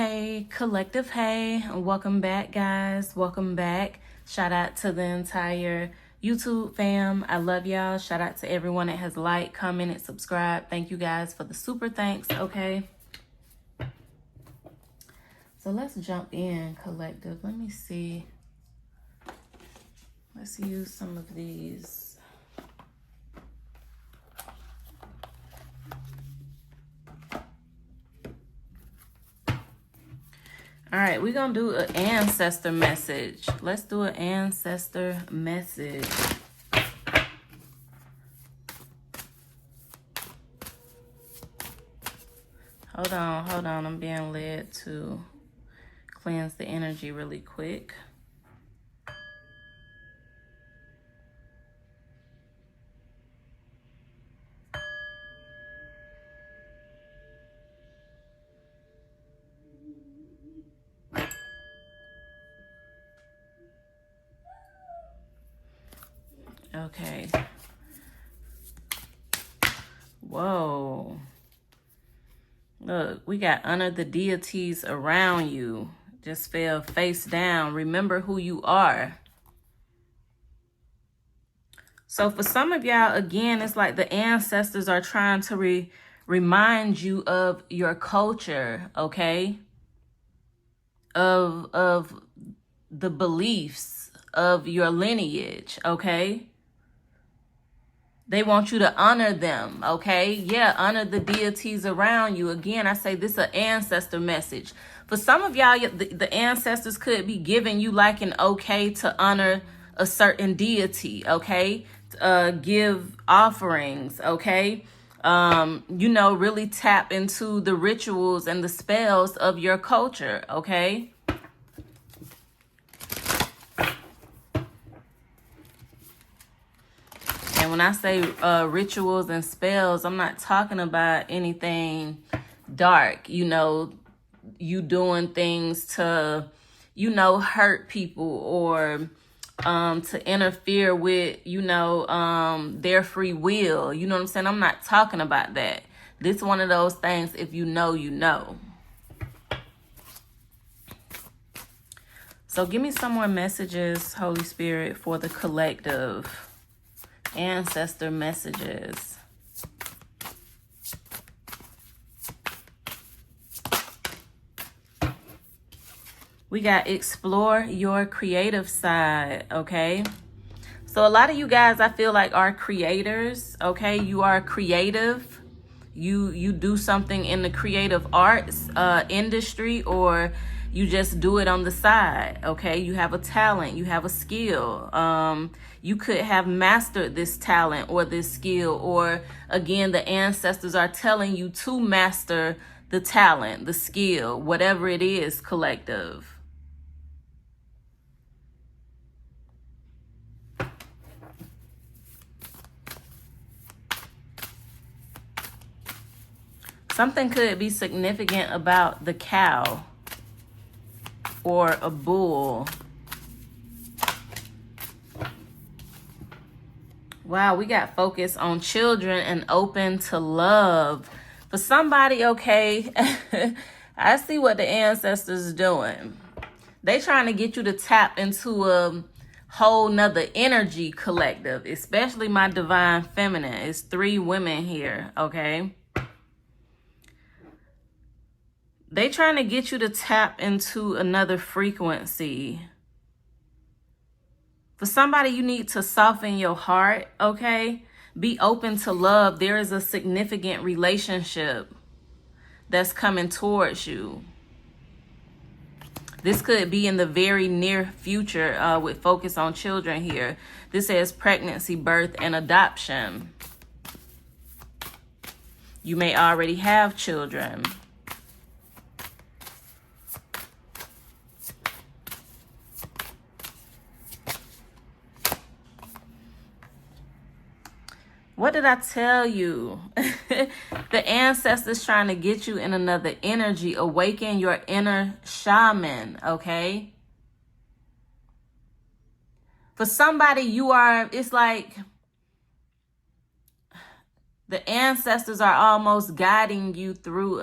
Hey, collective, hey, welcome back, guys. Welcome back. Shout out to the entire YouTube fam. I love y'all. Shout out to everyone that has liked, commented, subscribed. Thank you guys for the super thanks, okay? So let's jump in, collective. Let me see. Let's use some of these. All right, we're going to do an ancestor message. Let's do an ancestor message. Hold on. I'm being led to cleanse the energy really quick. Okay. Whoa. Look, we got honor the deities around you. Just fell face down. Remember who you are. So for some of y'all, again, it's like the ancestors are trying to remind you of your culture, okay? Of the beliefs of your lineage, okay? They want you to honor them, okay? Yeah, honor the deities around you. Again, I say this is an ancestor message. For some of y'all, the ancestors could be giving you like an okay to honor a certain deity, okay? Give offerings, okay? Really tap into the rituals and the spells of your culture, okay? And when I say rituals and spells, I'm not talking about anything dark, you doing things to, hurt people or to interfere with, their free will. You know what I'm saying? I'm not talking about that. This is one of those things, if you know, you know. So give me some more messages, Holy Spirit, for the collective. Ancestor messages. We got explore your creative side, okay? So a lot of you guys, I feel like, are creators, okay? You are creative. You do something in the creative arts industry, or you just do it on the side, okay? You have a talent, you have a skill. You could have mastered this talent or this skill, or again, the ancestors are telling you to master the talent, the skill, whatever it is, collective. Something could be significant about the cow or a bull. Wow, we got focus on children and open to love. For somebody, okay, I see what the ancestors doing. They trying to get you to tap into a whole nother energy, collective, especially my divine feminine. It's 3 women here, okay? They trying to get you to tap into another frequency. For somebody, you need to soften your heart, okay? Be open to love. There is a significant relationship that's coming towards you. This could be in the very near future with focus on children here. This says pregnancy, birth, and adoption. You may already have children. What did I tell you? The ancestors trying to get you in another energy. Awaken your inner shaman, okay? For somebody, it's like the ancestors are almost guiding you through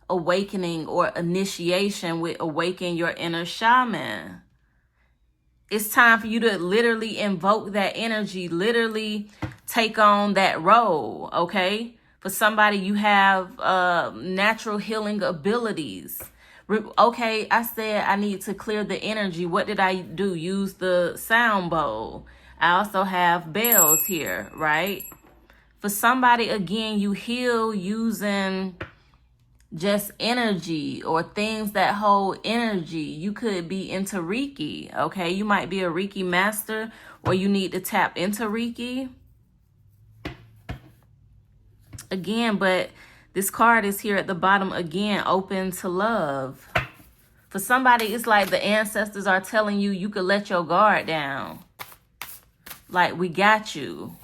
awakening or initiation with Awaken Your Inner Shaman. It's time for you to literally invoke that energy, literally take on that role, okay? For somebody, you have natural healing abilities. Okay, I said I need to clear the energy. What did I do? Use the sound bowl. I also have bells here, right? For somebody, again, you heal using just energy or things that hold energy. You could be into Reiki, okay? You might be a Reiki master, or you need to tap into Reiki. Again, but this card is here at the bottom again, open to love. For somebody, it's like the ancestors are telling you you could let your guard down. Like, we got you.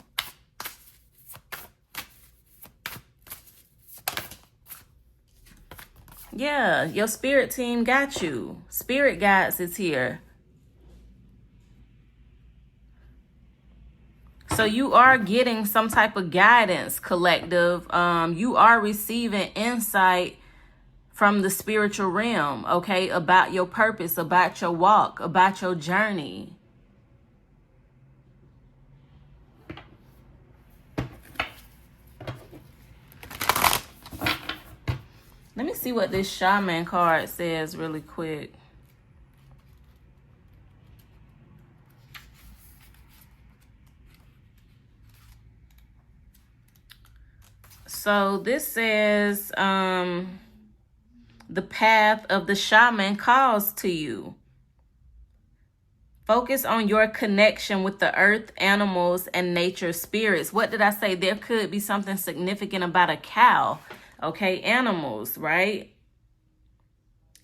Yeah, your spirit team got you. Spirit guides is here. So you are getting some type of guidance, collective. You are receiving insight from the spiritual realm, okay, about your purpose, about your walk, about your journey. Let me see what this shaman card says really quick. So this says, the path of the shaman calls to you. Focus on your connection with the earth, animals, and nature spirits. What did I say? There could be something significant about a cow. Okay, animals, right?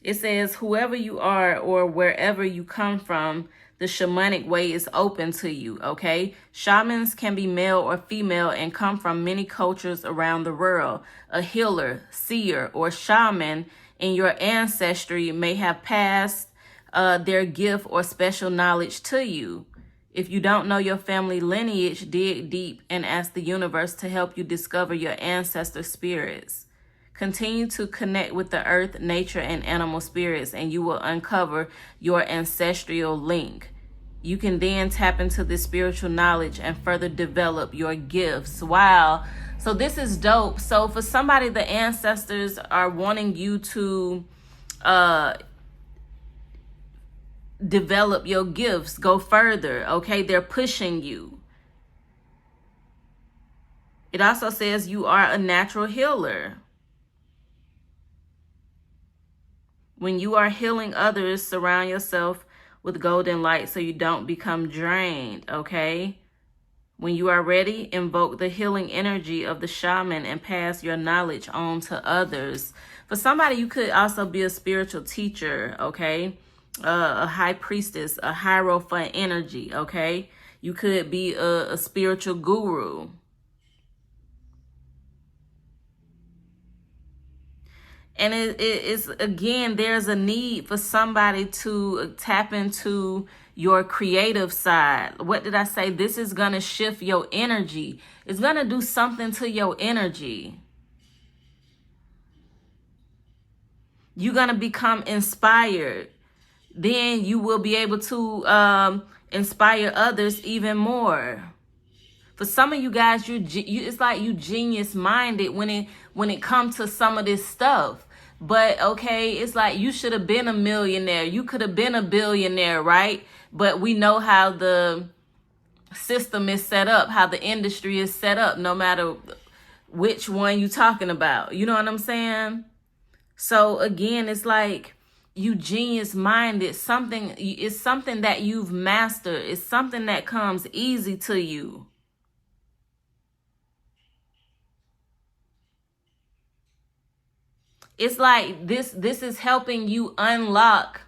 It says, whoever you are or wherever you come from, the shamanic way is open to you, okay? Shamans can be male or female and come from many cultures around the world. A healer, seer, or shaman in your ancestry may have passed their gift or special knowledge to you. If you don't know your family lineage, dig deep and ask the universe to help you discover your ancestor spirits. Continue to connect with the earth, nature, and animal spirits, and you will uncover your ancestral link. You can then tap into this spiritual knowledge and further develop your gifts. Wow. So this is dope. So for somebody, the ancestors are wanting you to develop your gifts, go further, okay? They're pushing you. It also says you are a natural healer. When you are healing others, surround yourself with golden light so you don't become drained, okay? When you are ready, invoke the healing energy of the shaman and pass your knowledge on to others. For somebody, you could also be a spiritual teacher, okay? A high priestess, a hierophant energy, okay? You could be a spiritual guru. And it's, again, there's a need for somebody to tap into your creative side. What did I say? This is going to shift your energy. It's going to do something to your energy. You're going to become inspired. Then you will be able to inspire others even more. For some of you guys, it's like you genius minded when it comes to some of this stuff. But okay, it's like you should have been a millionaire. You could have been a billionaire, right? But we know how the system is set up, how the industry is set up, no matter which one you're talking about. You know what I'm saying? So again, it's like you genius minded. It's something that you've mastered. It's something that comes easy to you. It's like this is helping you unlock,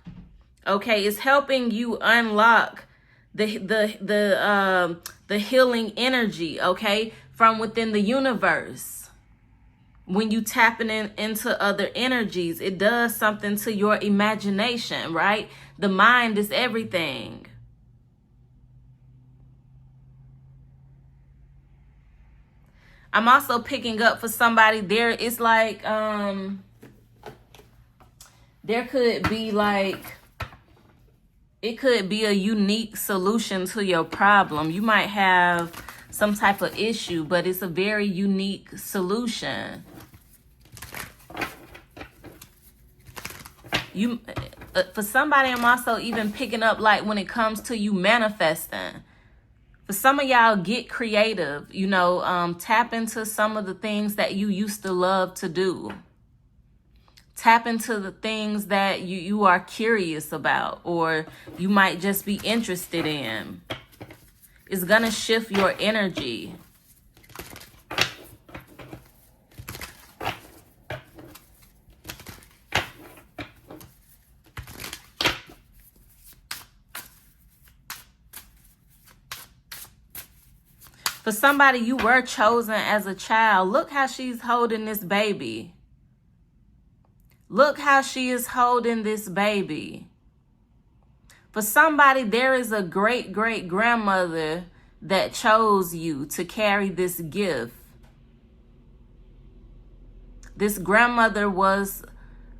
okay? It's helping you unlock the healing energy, okay, from within the universe. When you tapping into other energies, it does something to your imagination, right? The mind is everything. I'm also picking up for somebody there. It's like there could be like, it could be a unique solution to your problem. You might have some type of issue, but it's a very unique solution. For somebody, I'm also even picking up like when it comes to you manifesting. For some of y'all, get creative, you know, tap into some of the things that you used to love to do. Tap into the things that you are curious about, or you might just be interested in. It's going to shift your energy. For somebody, you were chosen as a child. Look how she's holding this baby. Look how she is holding this baby. For somebody, there is a great-great-grandmother that chose you to carry this gift. This grandmother was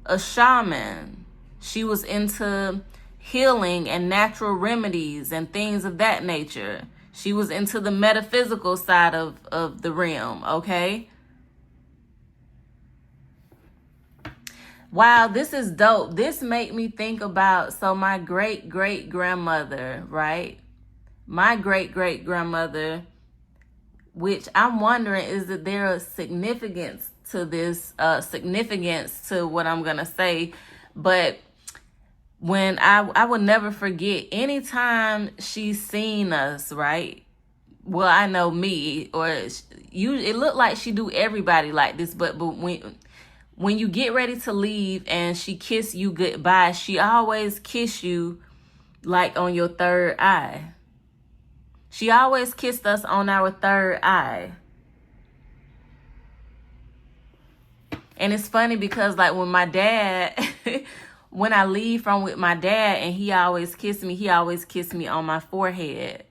a shaman. She was into healing and natural remedies and things of that nature. She was into the metaphysical side of the realm, okay? Wow, this is dope. This made me think about, so my great-great-grandmother, right? My great-great-grandmother, which I'm wondering, is that there a significance to this, significance to what I'm going to say? But when I will never forget, anytime she's seen us, right? Well, I know me, or it looked like she do everybody like this, but when you get ready to leave and she kiss you goodbye, she always kiss you like on your third eye. She always kissed us on our third eye. And it's funny because like when my dad, when I leave from with my dad and he always kissed me on my forehead.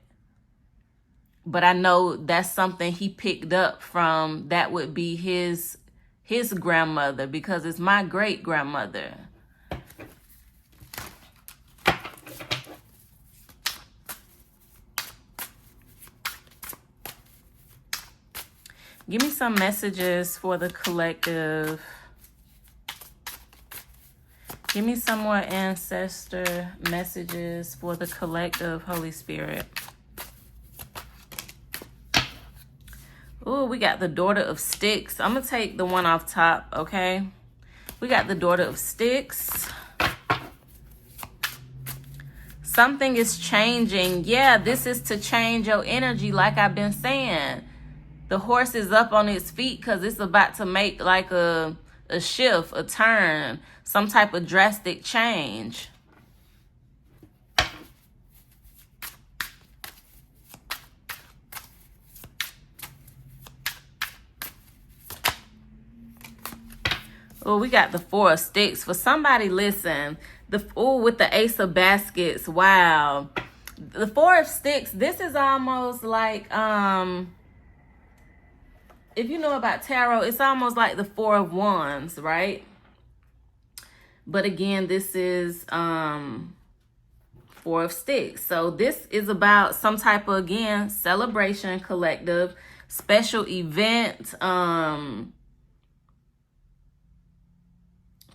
But I know that's something he picked up from, that would be his grandmother, because it's my great-grandmother. Give me some messages for the collective. Give me some more ancestor messages for the collective, Holy Spirit. Ooh, we got the Daughter of Sticks. I'm going to take the one off top, okay? We got the Daughter of Sticks. Something is changing. Yeah, this is to change your energy, like I've been saying. The horse is up on its feet because it's about to make like a shift, a turn, some type of drastic change. Oh, we got the Four of Sticks. For somebody, listen, with the Ace of Baskets, wow. The Four of Sticks, this is almost like, if you know about tarot, it's almost like the Four of Wands, right? But again, this is Four of Sticks. So this is about some type of, again, celebration, collective, special event,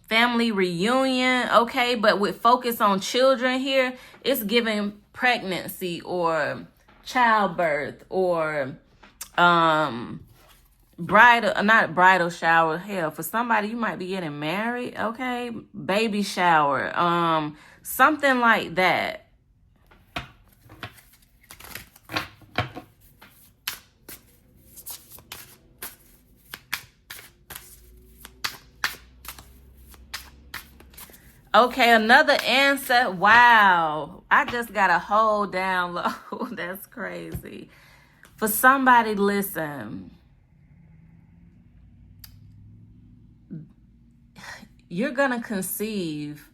family reunion, okay? But with focus on children here, it's giving pregnancy or childbirth or not bridal shower. Hell, for somebody, you might be getting married, okay? Baby shower, something like that. Okay, another answer. Wow. I just got a whole down low. That's crazy. For somebody, listen. You're going to conceive,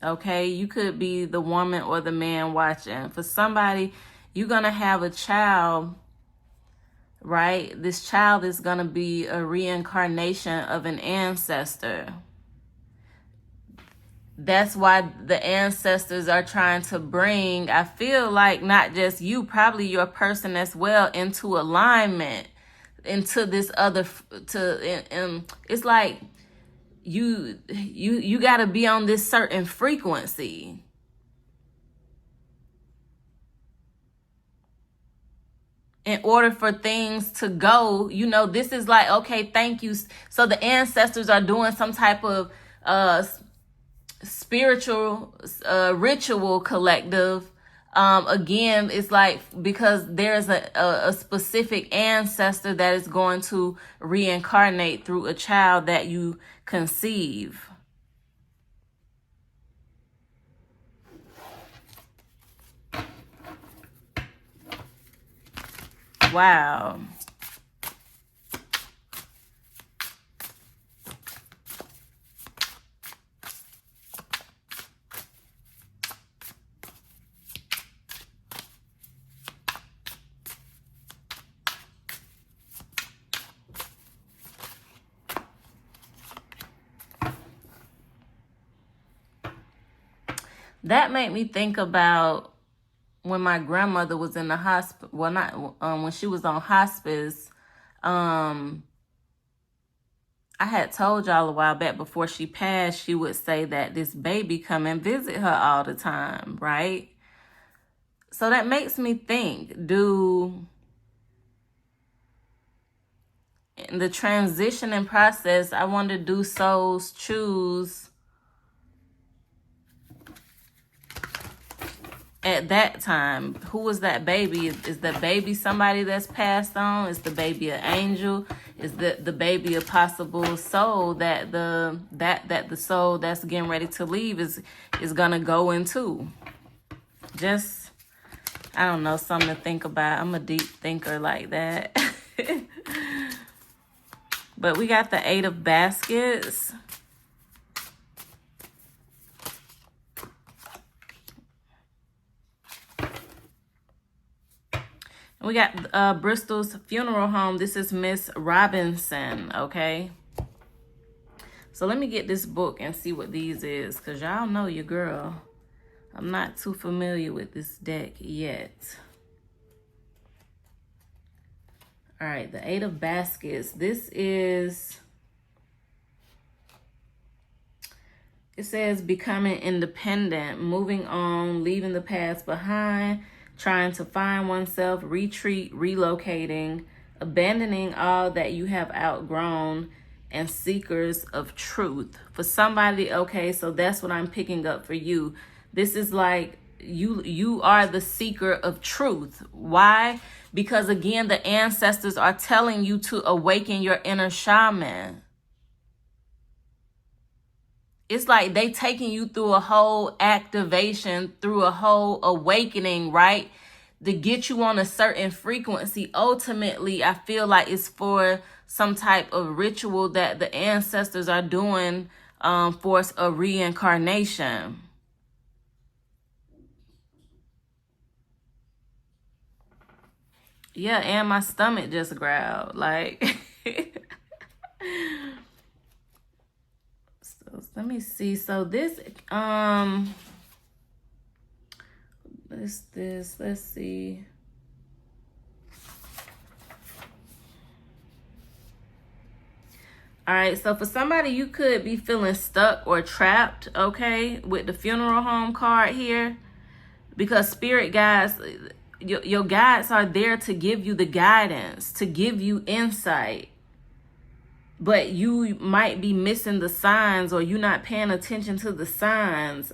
okay? You could be the woman or the man watching. For somebody, you're going to have a child, right? This child is going to be a reincarnation of an ancestor. That's why the ancestors are trying to bring, I feel like, not just you, probably your person as well, into alignment, into this other, it's like you got to be on this certain frequency in order for things to go. This is like, okay, thank you. So the ancestors are doing some type of spiritual ritual collective. Again, it's like, because there's a specific ancestor that is going to reincarnate through a child that you conceive. Wow. That made me think about when my grandmother was in the hospital. Well, not when she was on hospice. I had told y'all a while back, before she passed, she would say that this baby come and visit her all the time, right? So that makes me think, do in the transitioning process, I wonder, do souls choose at that time? Who was that baby? Is the baby somebody that's passed on? Is the baby an angel? Is the baby a possible soul that the soul that's getting ready to leave is gonna go into? Just, I don't know, something to think about. I'm a deep thinker like that. But we got the 8 of baskets. We got Bristol's funeral home. This is Miss Robinson, okay? So let me get this book and see what these is, because y'all know your girl. I'm not too familiar with this deck yet. All right, the 8 of baskets. This is, it says becoming independent, moving on, leaving the past behind, trying to find oneself, retreat, relocating, abandoning all that you have outgrown, and seekers of truth. For somebody, okay, so that's what I'm picking up for you. This is like you are the seeker of truth. Why? Because again, the ancestors are telling you to awaken your inner shaman. It's like they taking you through a whole activation, through a whole awakening, right? To get you on a certain frequency. Ultimately, I feel like it's for some type of ritual that the ancestors are doing for a reincarnation. Yeah, and my stomach just growled. Like, so let me see. So this, let's see. All right, so for somebody, you could be feeling stuck or trapped, okay, with the funeral home card here, because spirit guides, your guides are there to give you the guidance, to give you insight. But you might be missing the signs, or you're not paying attention to the signs.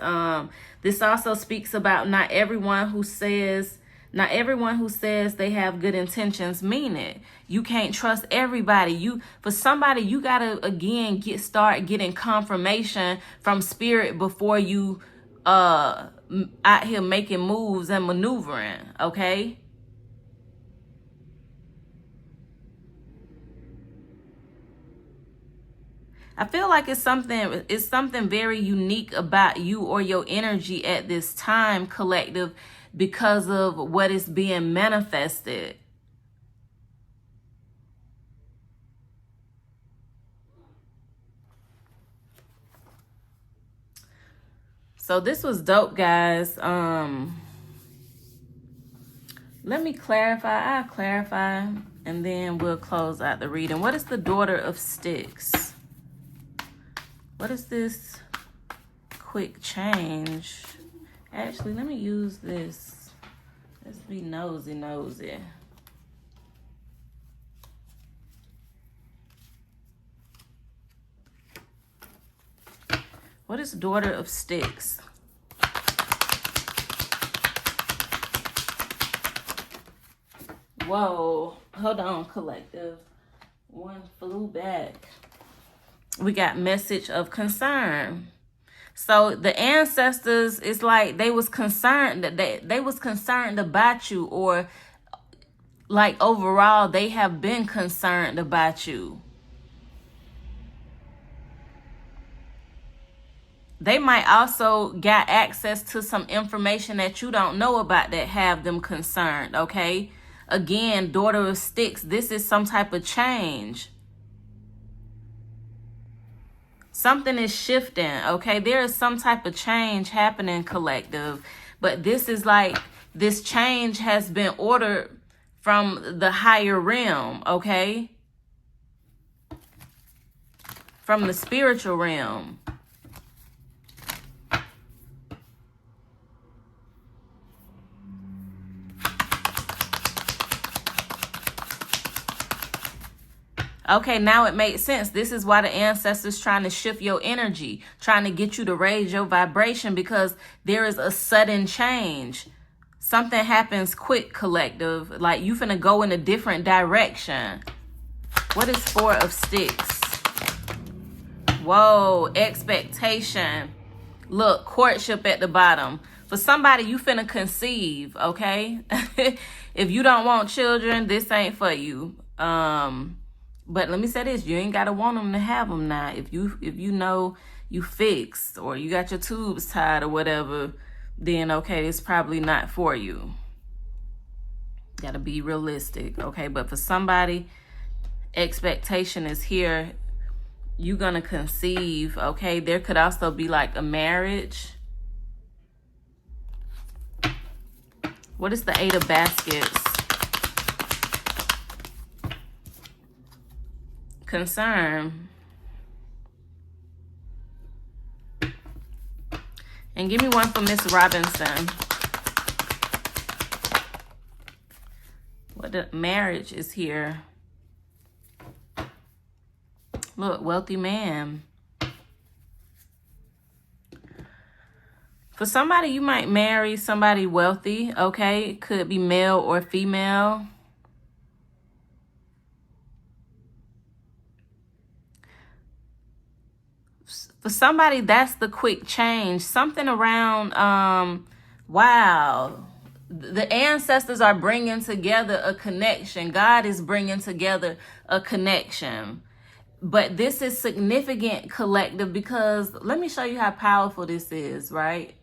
This also speaks about not everyone who says they have good intentions mean it. You can't trust everybody. For somebody, you gotta again start getting confirmation from spirit before you out here making moves and maneuvering. Okay. I feel like it's something very unique about you or your energy at this time, collective, because of what is being manifested. So this was dope, guys. Let me clarify. I'll clarify, and then we'll close out the reading. What is the Daughter of Sticks? What is this quick change? Actually, let me use this. Let's be nosy. What is Daughter of Sticks? Whoa, hold on, collective. One flew back. We got message of concern. So the ancestors, it's like they was concerned that they was concerned about you, or like overall they have been concerned about you. They might also got access to some information that you don't know about that have them concerned, okay? Again, Daughter of Sticks, this is some type of change. Something is shifting, okay? There is some type of change happening, collective. But this is like, this change has been ordered from the higher realm, okay? From the spiritual realm. Okay, now it makes sense. This is why the ancestors trying to shift your energy, trying to get you to raise your vibration, because there is a sudden change. Something happens quick, collective. Like you finna go in a different direction. What is Four of Sticks? Whoa, expectation. Look, courtship at the bottom. For somebody, you finna conceive, okay? If you don't want children, this ain't for you. But let me say this, you ain't gotta want them to have them now. If you know you fixed or you got your tubes tied or whatever, then okay, it's probably not for you. Gotta be realistic, okay? But for somebody, expectation is here. You're gonna conceive, okay? There could also be like a marriage. What is the Eight of Baskets? Concern. And give me one for Miss Robinson. What the marriage is here. Look, wealthy man. For somebody, you might marry somebody wealthy, okay? Could be male or female. For somebody, that's the quick change. Something around, wow. The ancestors are bringing together a connection. God is bringing together a connection. But this is significant, collective, because let me show you how powerful this is, right?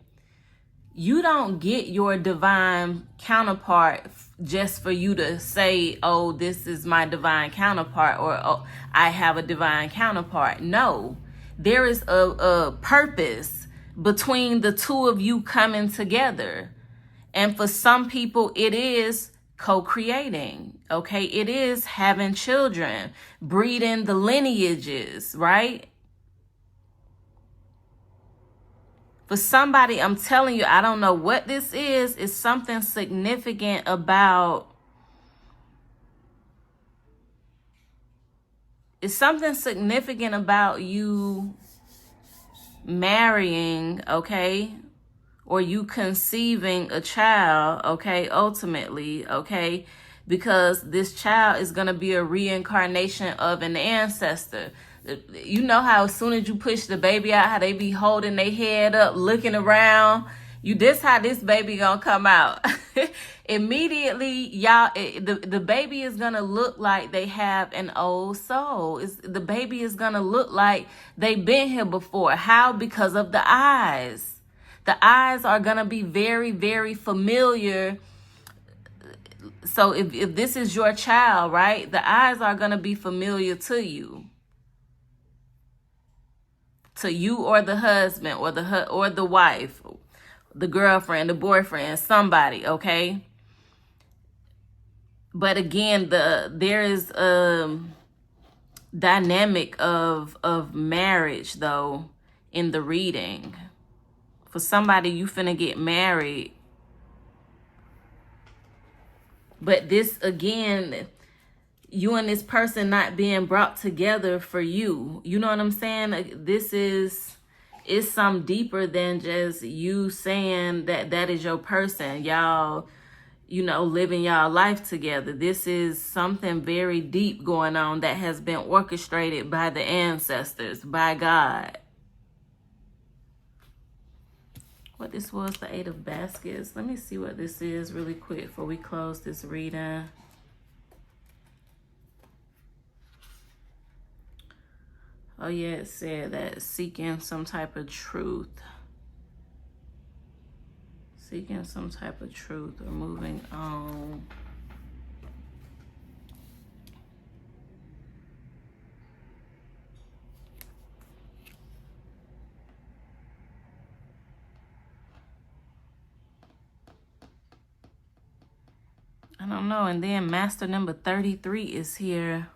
You don't get your divine counterpart just for you to say, oh, this is my divine counterpart, or oh, I have a divine counterpart. No. There is a purpose between the two of you coming together. And for some people, it is co-creating, okay? It is having children, breeding the lineages, right? For somebody, I'm telling you, I don't know what this is. It's something significant about... It's something significant about you marrying, okay? Or you conceiving a child, okay? Ultimately, okay? Because this child is going to be a reincarnation of an ancestor. You know how as soon as you push the baby out, how they be holding their head up, looking around. This how this baby gonna come out. Immediately, y'all, the baby is gonna look like they have an old soul. The baby is gonna look like they've been here before. How? Because of the eyes. The eyes are gonna be very, very familiar. So if this is your child, right, the eyes are gonna be familiar to you. to you or the husband or the wife, the girlfriend, the boyfriend, somebody, okay? But again, there is a dynamic of marriage though in the reading. For somebody, you finna get married. But this again, you and this person not being brought together for you. You know what I'm saying? This is, it's some deeper than just you saying that is your person. Y'all, you know, living y'all life together. This is something very deep going on that has been orchestrated by the ancestors, by God. What this was, the 8 of baskets. Let me see what this is really quick before we close this reading. Oh yeah, it said that seeking some type of truth. Seeking some type of truth or moving on. I don't know. And then master number 33 is here.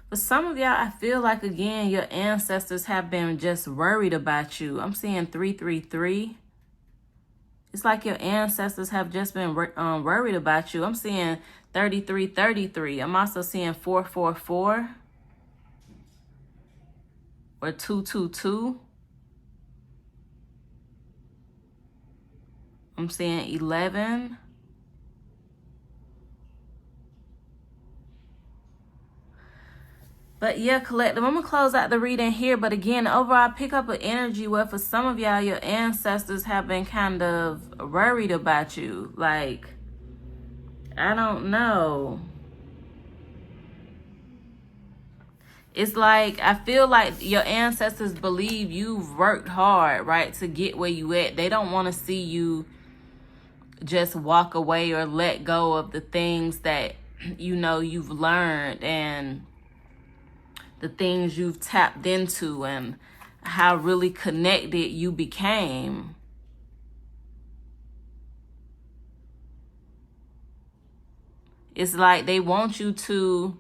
For some of y'all, I feel like, again, your ancestors have been just worried about you. I'm seeing 333. It's like your ancestors have just been worried about you. I'm seeing 3333. I'm also seeing 444 or 222. I'm seeing 11. But yeah, collective, I'm going to close out the reading here. But again, overall, pick up an energy where for some of y'all, your ancestors have been kind of worried about you. Like, I don't know. It's like, I feel like your ancestors believe you've worked hard, right, to get where you at. They don't want to see you just walk away or let go of the things that, you know, you've learned and the things you've tapped into and how really connected you became. It's like they want you to,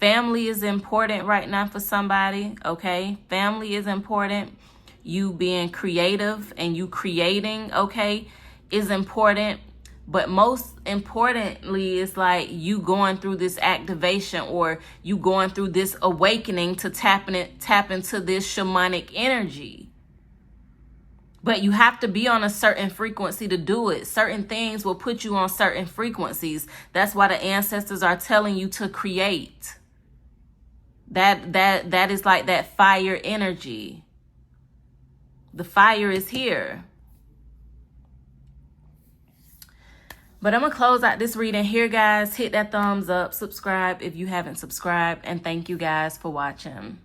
family is important right now for somebody, okay? Family is important. You being creative and you creating, okay, is important. But most importantly, it's like you going through this activation or you going through this awakening to tap into this shamanic energy. But you have to be on a certain frequency to do it. Certain things will put you on certain frequencies. That's why the ancestors are telling you to create. That is like that fire energy. The fire is here. But I'm going to close out this reading here, guys. Hit that thumbs up, subscribe if you haven't subscribed, and thank you guys for watching.